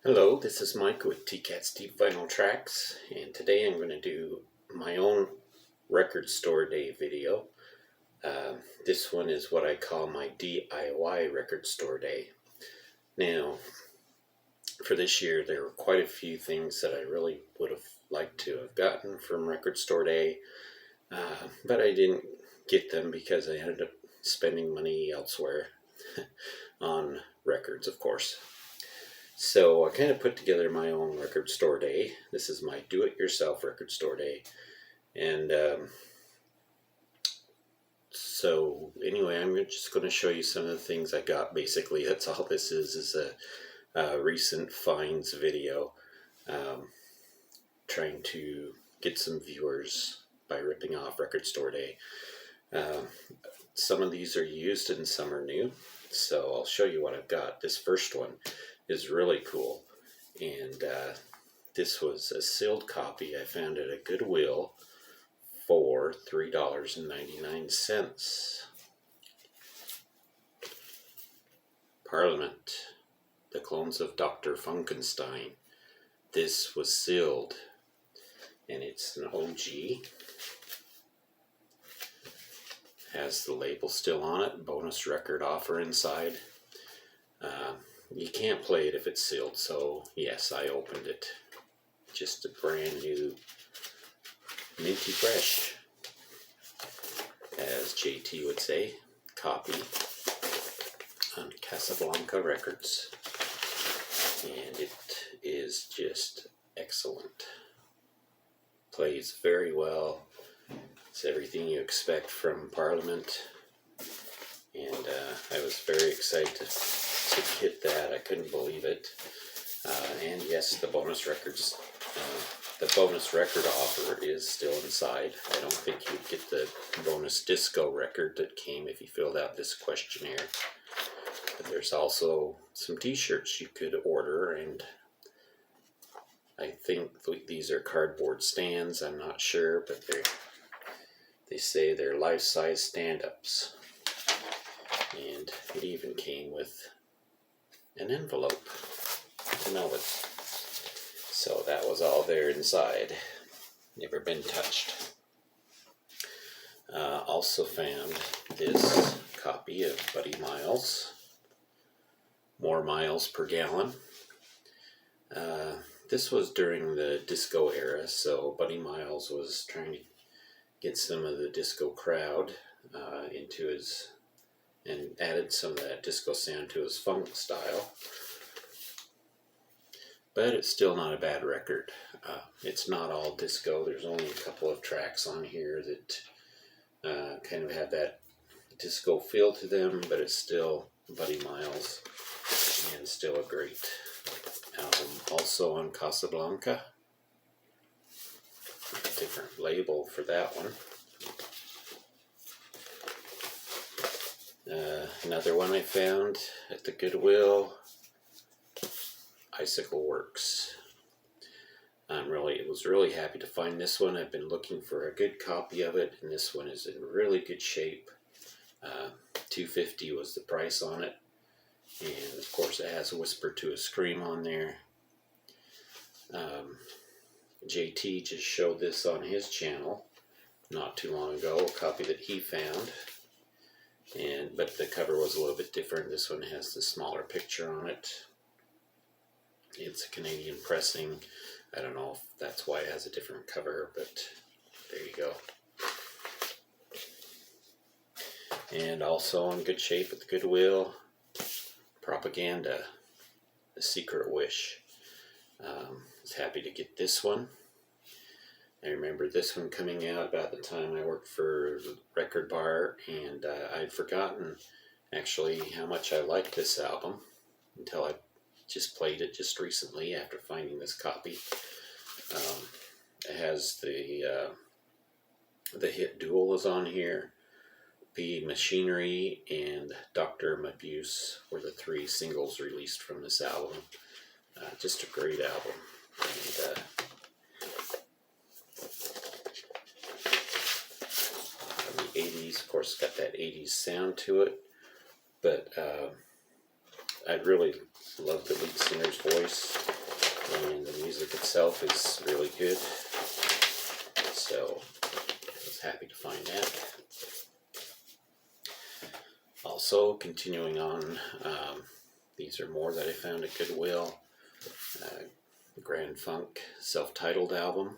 Hello, this is Mike with TCAT's Deep Vinyl Tracks, and today I'm going to do my own record store day video. This one is what I call my DIY record store day. Now, for this year, there were quite a few things that I really would have liked to have gotten from record store day, but I didn't get them because I ended up spending money elsewhere on records, of course. So I kind of put together my own record store day. This is my do-it-yourself record store day. And so anyway, I'm just going to show you some of the things I got. Basically, that's all this is a recent finds video. Trying to get some viewers by ripping off record store day. Some of these are used and some are new. So I'll show you what I've got. This first one is really cool, and this was a sealed copy I found at a Goodwill for $3.99. Parliament, the clones of Dr. Funkenstein. This was sealed, and it's an OG. Has the label still on it, bonus record offer inside. You can't play it if it's sealed, so yes, I opened it. Just a brand new, minty fresh, as JT would say, copy on Casablanca Records. And it is just excellent. Plays very well. It's everything you expect from Parliament. And I was very excited to get that. I couldn't believe it. And yes, the bonus record offer is still inside. I don't think you'd get the bonus disco record that came if you filled out this questionnaire. But there's also some t-shirts you could order, and I think these are cardboard stands. I'm not sure, but they say they're life-size stand-ups. And it even came with an envelope to mail it. So that was all there inside. Never been touched. Also found this copy of Buddy Miles. More miles per gallon. This was during the disco era, so Buddy Miles was trying to get some of the disco crowd into his, and added some of that disco sound to his funk style. But it's still not a bad record. It's not all disco. There's only a couple of tracks on here that kind of have that disco feel to them, but it's still Buddy Miles and still a great album. Also on Casablanca. Different label for that one. Another one I found at the Goodwill, Icicle Works. Was really happy to find this one. I've been looking for a good copy of it, and this one is in really good shape. $2.50 was the price on it, and of course it has a Whisper to a Scream on there. JT just showed this on his channel not too long ago, a copy that he found. But the cover was a little bit different. This one has the smaller picture on it. It's a Canadian pressing. I don't know if that's why it has a different cover, but there you go. And also in good shape at the Goodwill, Propaganda, A Secret Wish. I was happy to get this one. I remember this one coming out about the time I worked for the Record Bar, and I'd forgotten actually how much I liked this album until I just played it just recently after finding this copy. It has the hit Duel is on here, P Machinery, and Dr. Mabuse were the three singles released from this album. Just a great album. And the 80s, of course, got that 80s sound to it, but I really love the lead singer's voice. music itself is really good. So I was happy to find that. Also, continuing on, these are more that I found at Goodwill. Grand Funk self-titled album.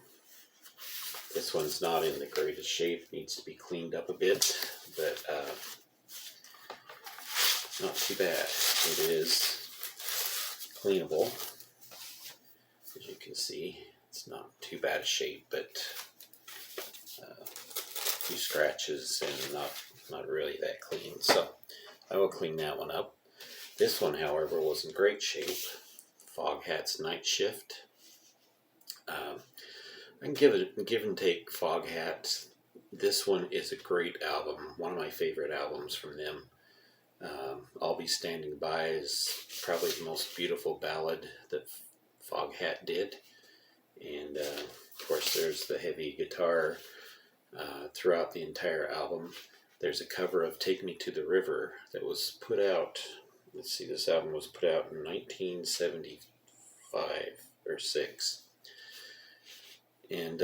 This one's not in the greatest shape, needs to be cleaned up a bit, but not too bad. It is cleanable. As you can see, it's not too bad a shape, but a few scratches and not really that clean. So I will clean that one up. This one, however, was in great shape. Foghat's Night Shift. I can give and take Foghat. This one is a great album. One of my favorite albums from them. I'll Be Standing By is probably the most beautiful ballad that Foghat did. And of course there's the heavy guitar throughout the entire album. There's a cover of Take Me to the River that was put out, let's see, this album was put out in 1975 or 6. And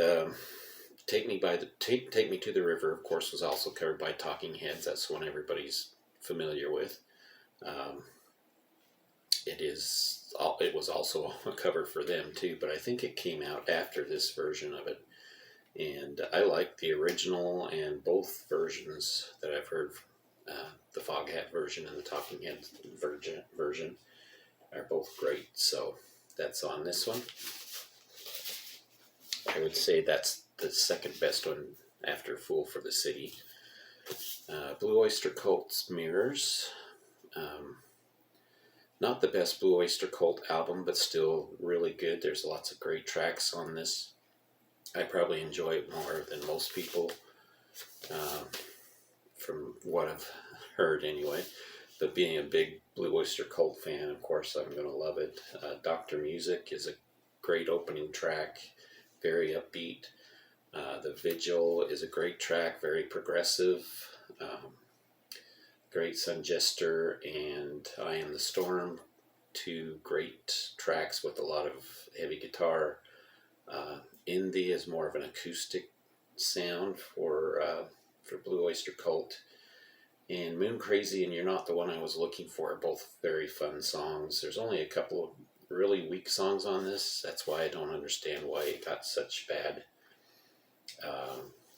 Take Me to the River, of course, was also covered by Talking Heads. That's one everybody's familiar with. It was also a cover for them too, but I think it came out after this version of it. And I like the original and both versions that I've heard. The Foghat version and the Talking Heads version are both great. So that's on this one. I would say that's the second best one after Fool for the City. Blue Oyster Cult's Mirrors. Not the best Blue Oyster Cult album, but still really good. There's lots of great tracks on this. I probably enjoy it more than most people, from what I've heard anyway. But being a big Blue Oyster Cult fan, of course, I'm going to love it. Dr. Music is a great opening track, very upbeat. The Vigil is a great track, very progressive. Great Sun Jester and I Am the Storm, two great tracks with a lot of heavy guitar. Indie is more of an acoustic sound for Blue Oyster Cult. And Moon Crazy and You're Not the One I Was Looking For are both very fun songs. There's only a couple of really weak songs on this. That's why I don't understand why it got such bad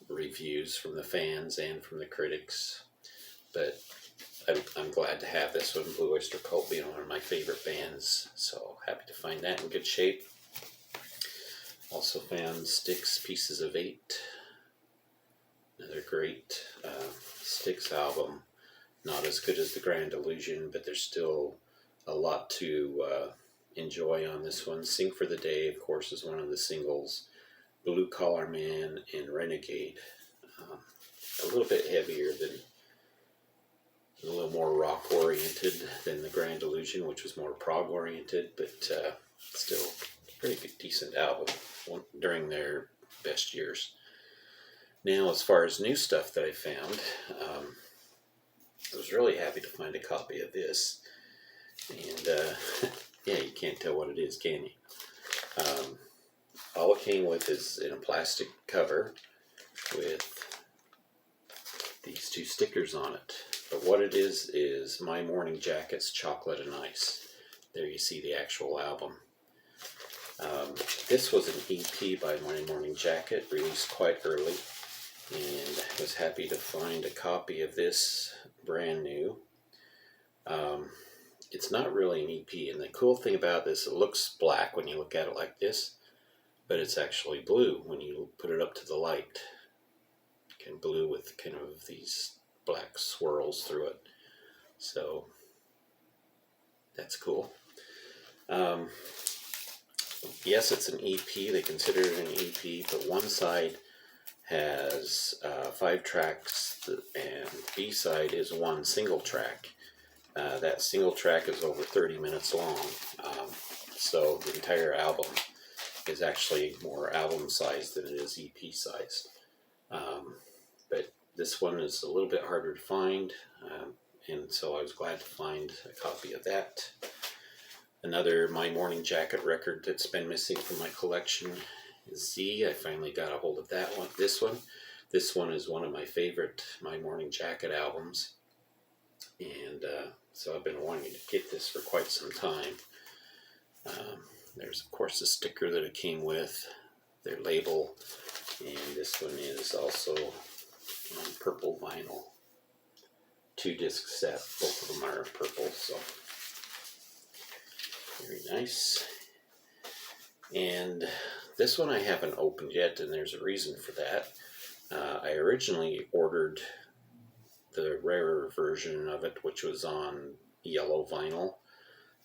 reviews from the fans and from the critics. But I'm glad to have this one, Blue Oyster Cult being one of my favorite bands. So happy to find that in good shape. Also found Styx Pieces of 8. Another great Styx album. Not as good as The Grand Illusion, but there's still a lot to enjoy on this one. Sing for the Day, of course, is one of the singles. Blue Collar Man and Renegade. A little bit heavier than, a little more rock oriented than The Grand Illusion, which was more prog oriented, but still a pretty good, decent album during their best years. Now, as far as new stuff that I found, I was really happy to find a copy of this. And yeah, you can't tell what it is, can you? All it came with is in a plastic cover with these two stickers on it. But what it is My Morning Jacket's Chocolate and Ice. There you see the actual album. This was an EP by My Morning Jacket, released quite early. And I was happy to find a copy of this, brand new. It's not really an EP, and the cool thing about this, it looks black when you look at it like this, but it's actually blue when you put it up to the light. Kind of blue with kind of these black swirls through it. So that's cool. Yes, it's an EP. They consider it an EP, but one side has 5 tracks, and B side is one single track. That single track is over 30 minutes long, so the entire album is actually more album size than it is EP size. But this one is a little bit harder to find, and so I was glad to find a copy of that. Another My Morning Jacket record that's been missing from my collection is Z. I finally got a hold of that one. This one is one of my favorite My Morning Jacket albums, and so I've been wanting to get this for quite some time. There's of course the sticker that it came with, their label, and this one is also on purple vinyl. 2-disc set, both of them are purple, so very nice. And this one I haven't opened yet, and there's a reason for that. I originally ordered the rarer version of it, which was on yellow vinyl,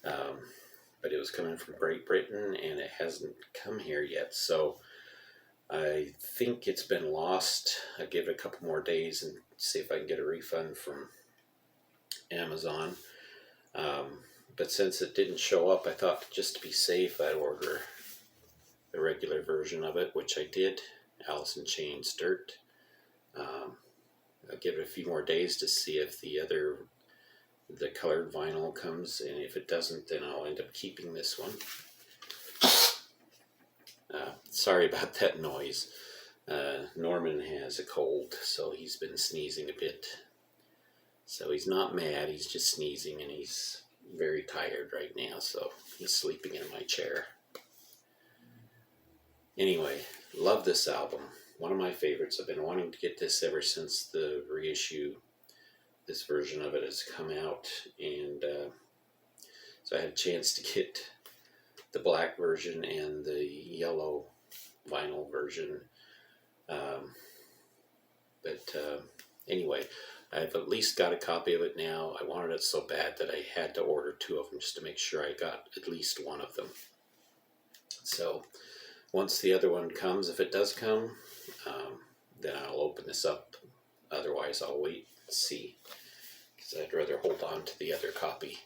but it was coming from Great Britain and it hasn't come here yet, so I think it's been lost. I'll give it a couple more days and see if I can get a refund from Amazon. But since it didn't show up, I thought just to be safe I'd order the regular version of it, which I did, Alice in Chains Dirt. I'll give it a few more days to see if the colored vinyl comes, and if it doesn't, then I'll end up keeping this one. Sorry about that noise. Norman has a cold, so he's been sneezing a bit. So he's not mad, he's just sneezing, and he's very tired right now, so he's sleeping in my chair. Anyway, love this album. One of my favorites. I've been wanting to get this ever since the reissue. This version of it has come out, and so I had a chance to get the black version and the yellow vinyl version. Anyway, I've at least got a copy of it now. I wanted it so bad that I had to order 2 of them just to make sure I got at least one of them. So once the other one comes, if it does come, then I'll open this up. Otherwise, I'll wait and see, because I'd rather hold on to the other copy.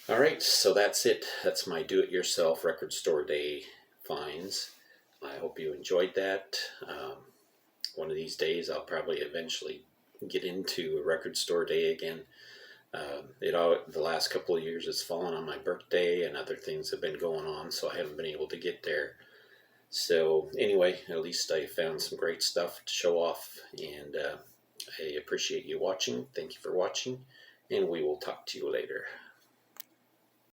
Alright, so that's it. That's my do-it-yourself record store day finds. I hope you enjoyed that. One of these days I'll probably eventually get into a record store day again. The last couple of years it's fallen on my birthday, and other things have been going on, so I haven't been able to get there. So anyway, at least I found some great stuff to show off, and I appreciate you watching. Thank you for watching, and we will talk to you later.